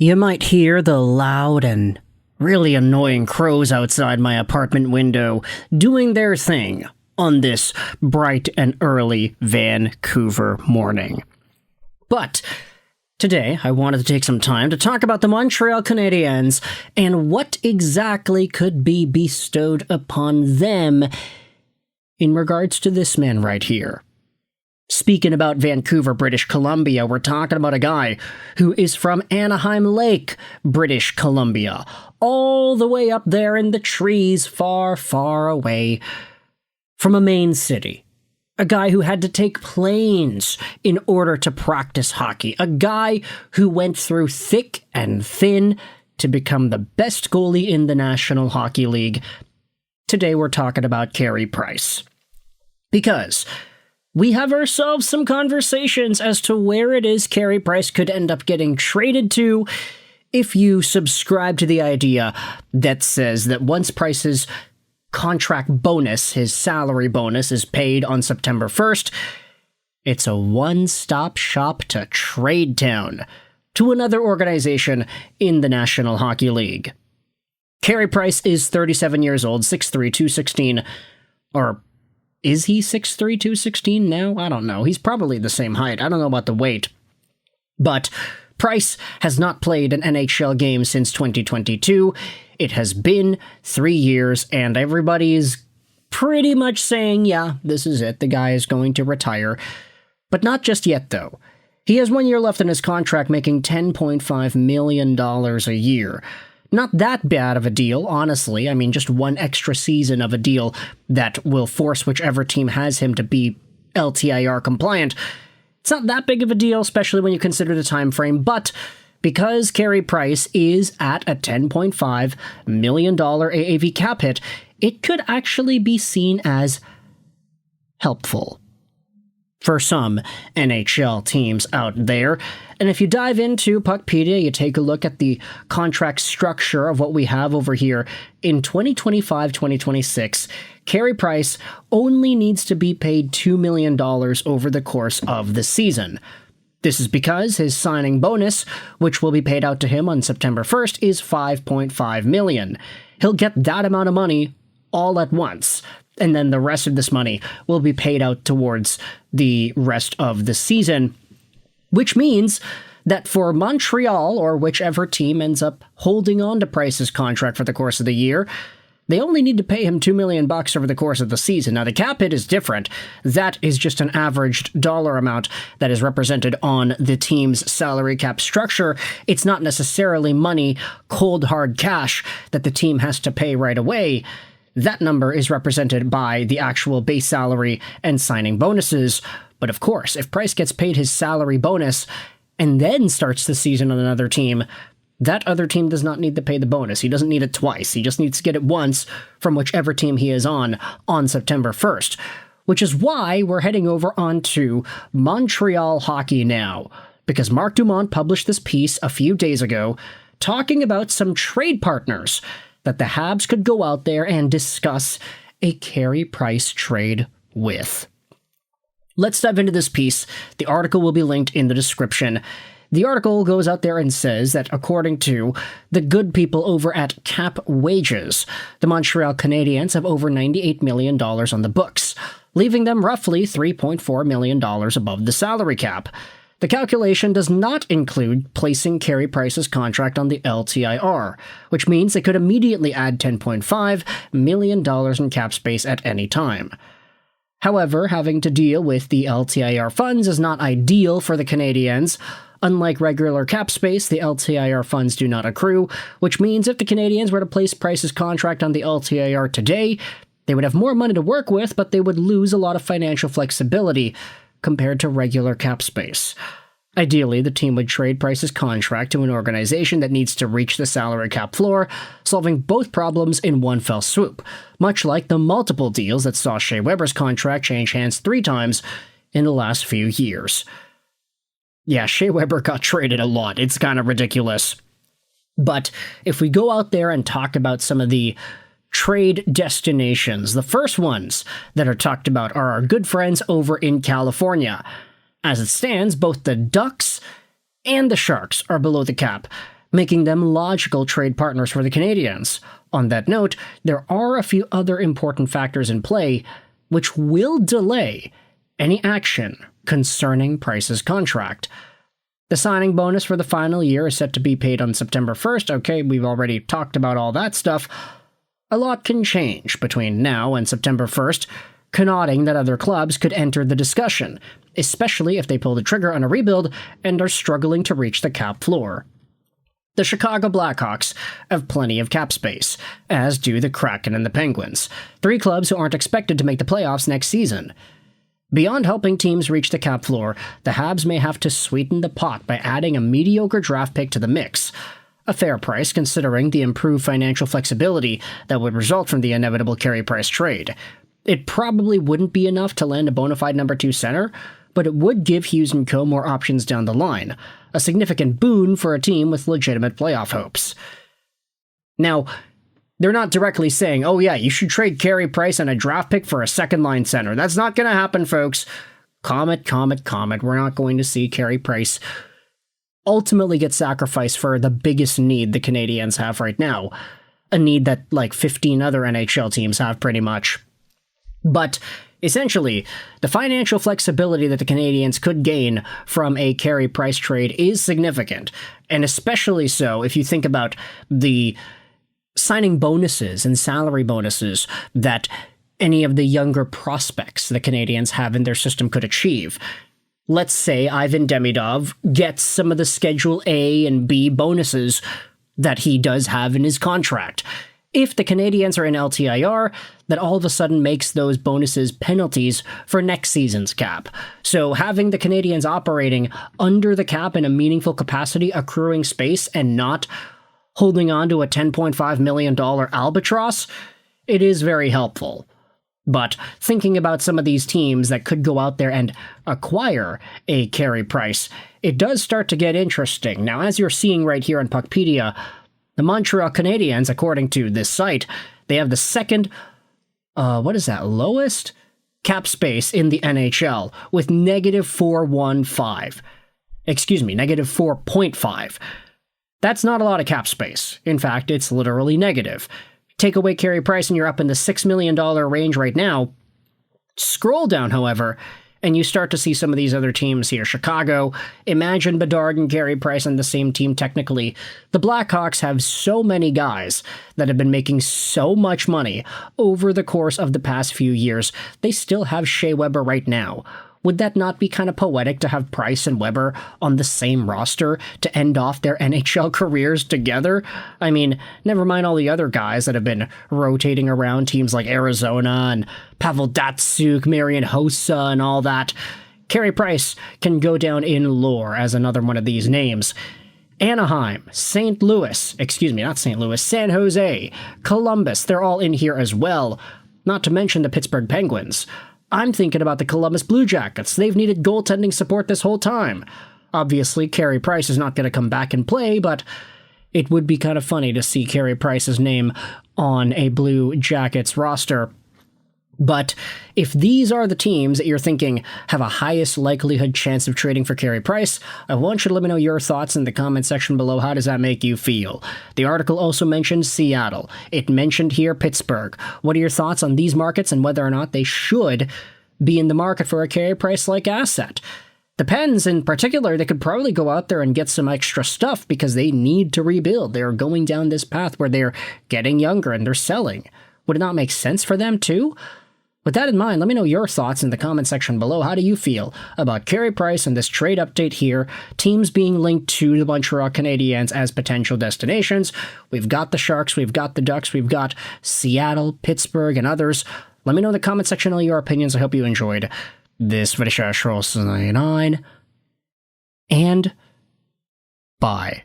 You might hear the loud and really annoying crows outside my apartment window doing their thing on this bright and early Vancouver morning. But today, I wanted to take some time to talk about the Montreal Canadiens and what exactly could be bestowed upon them in regards to this man right here. Speaking about Vancouver, British Columbia, we're talking about a guy who is from Anaheim Lake, British Columbia, all the way up there in the trees, far, far away from a main city. A guy who had to take planes in order to practice hockey. A guy who went through thick and thin to become the best goalie in the National Hockey League. Today we're talking about Carey Price. Because we have ourselves some conversations as to where it is Carey Price could end up getting traded to if you subscribe to the idea that says that once Price's contract bonus, his salary bonus, is paid on September 1st, it's a one-stop shop to Trade Town, to another organization in the National Hockey League. Carey Price is 37 years old, 6'3", 216, or is he 6'3", 216 now? I don't know. He's probably the same height. I don't know about the weight. But Price has not played an NHL game since 2022. It has been 3 years, and everybody is pretty much saying, yeah, this is it. The guy is going to retire. But not just yet, though. He has 1 year left in his contract, making $10.5 million a year. Not that bad of a deal, honestly. I mean, just one extra season of a deal that will force whichever team has him to be LTIR compliant. It's not that big of a deal, especially when you consider the time frame, but because Carey Price is at a $10.5 million AAV cap hit, it could actually be seen as helpful for some NHL teams out there. And if you dive into Puckpedia, you take a look at the contract structure of what we have over here. In 2025-2026, Carey Price only needs to be paid $2 million over the course of the season. This is because his signing bonus, which will be paid out to him on September 1st, is $5.5 million. He'll get that amount of money all at once, and then the rest of this money will be paid out towards the rest of the season, which means that for Montreal, or whichever team ends up holding on to Price's contract for the course of the year, they only need to pay him $2 million over the course of the season. Now, the cap hit is different. That is just an averaged dollar amount that is represented on the team's salary cap structure. It's not necessarily money, cold hard cash, that the team has to pay right away. That number is represented by the actual base salary and signing bonuses. But of course, if Price gets paid his salary bonus and then starts the season on another team, that other team does not need to pay the bonus. He doesn't need it twice. He just needs to get it once from whichever team he is on September 1st. Which is why we're heading over onto Montreal hockey now. Because Marc Dumont published this piece a few days ago talking about some trade partners that the Habs could go out there and discuss a Carey Price trade with. Let's dive into this piece. The article will be linked in the description. The article goes out there and says that according to the good people over at Cap Wages, the Montreal Canadiens have over $98 million on the books, leaving them roughly $3.4 million above the salary cap. The calculation does not include placing Carey Price's contract on the LTIR, which means they could immediately add $10.5 million in cap space at any time. However, having to deal with the LTIR funds is not ideal for the Canadiens. Unlike regular cap space, the LTIR funds do not accrue, which means if the Canadiens were to place Price's contract on the LTIR today, they would have more money to work with, but they would lose a lot of financial flexibility compared to regular cap space. Ideally, the team would trade Price's contract to an organization that needs to reach the salary cap floor, solving both problems in one fell swoop, much like the multiple deals that saw Shea Weber's contract change hands 3 times in the last few years. Yeah, Shea Weber got traded a lot. It's kind of ridiculous. But if we go out there and talk about some of the trade destinations, the first ones that are talked about are our good friends over in California. As it stands, both the Ducks and the Sharks are below the cap, making them logical trade partners for the Canadiens. On that note, there are a few other important factors in play which will delay any action concerning Price's contract. The signing bonus for the final year is set to be paid on September 1st. Okay, we've already talked about all that stuff. A lot can change between now and September 1st, connoting that other clubs could enter the discussion, especially if they pull the trigger on a rebuild and are struggling to reach the cap floor. The Chicago Blackhawks have plenty of cap space, as do the Kraken and the Penguins, 3 clubs who aren't expected to make the playoffs next season. Beyond helping teams reach the cap floor, the Habs may have to sweeten the pot by adding a mediocre draft pick to the mix. A fair price considering the improved financial flexibility that would result from the inevitable Carey Price trade. It probably wouldn't be enough to land a bona fide number 2 center, but it would give Hughes & Co. more options down the line, a significant boon for a team with legitimate playoff hopes. Now, they're not directly saying, oh yeah, you should trade Carey Price and a draft pick for a second-line center. That's not going to happen, folks. Comet. We're not going to see Carey Price ultimately get sacrificed for the biggest need the Canadiens have right now. A need that, like, 15 other NHL teams have, pretty much. But essentially, the financial flexibility that the Canadiens could gain from a Carey Price trade is significant, and especially so if you think about the signing bonuses and salary bonuses that any of the younger prospects the Canadiens have in their system could achieve. Let's say Ivan Demidov gets some of the Schedule A and B bonuses that he does have in his contract. If the Canadiens are in LTIR, that all of a sudden makes those bonuses penalties for next season's cap. So having the Canadiens operating under the cap in a meaningful capacity, accruing space, and not holding on to a $10.5 million albatross, it is very helpful. But thinking about some of these teams that could go out there and acquire a Carey Price, it does start to get interesting. Now, as you're seeing right here on Puckpedia, the Montreal Canadiens, according to this site, they have the second, lowest cap space in the NHL with negative 4.5. That's not a lot of cap space. In fact, it's literally negative. Take away Carey Price and you're up in the $6 million range right now. Scroll down, however, and you start to see some of these other teams here. Chicago, imagine Bedard and Carey Price on the same team technically. The Blackhawks have so many guys that have been making so much money over the course of the past few years. They still have Shea Weber right now. Would that not be kind of poetic to have Price and Weber on the same roster to end off their NHL careers together? I mean, never mind all the other guys that have been rotating around teams like Arizona and Pavel Datsyuk, Marian Hossa, and all that. Carey Price can go down in lore as another one of these names. Anaheim, San Jose, Columbus, they're all in here as well. Not to mention the Pittsburgh Penguins. I'm thinking about the Columbus Blue Jackets. They've needed goaltending support this whole time. Obviously, Carey Price is not going to come back and play, but it would be kind of funny to see Carey Price's name on a Blue Jackets roster. But if these are the teams that you're thinking have a highest likelihood chance of trading for Carey Price, I want you to let me know your thoughts in the comment section below. How does that make you feel? The article also mentioned Seattle. It mentioned here Pittsburgh. What are your thoughts on these markets and whether or not they should be in the market for a Carey Price-like asset? The Pens, in particular, they could probably go out there and get some extra stuff because they need to rebuild. They're going down this path where they're getting younger and they're selling. Would it not make sense for them too? With that in mind, let me know your thoughts in the comment section below. How do you feel about Carey Price and this trade update here? Teams being linked to the Montreal Canadiens as potential destinations. We've got the Sharks, we've got the Ducks, we've got Seattle, Pittsburgh, and others. Let me know in the comment section all your opinions. I hope you enjoyed this video. And bye.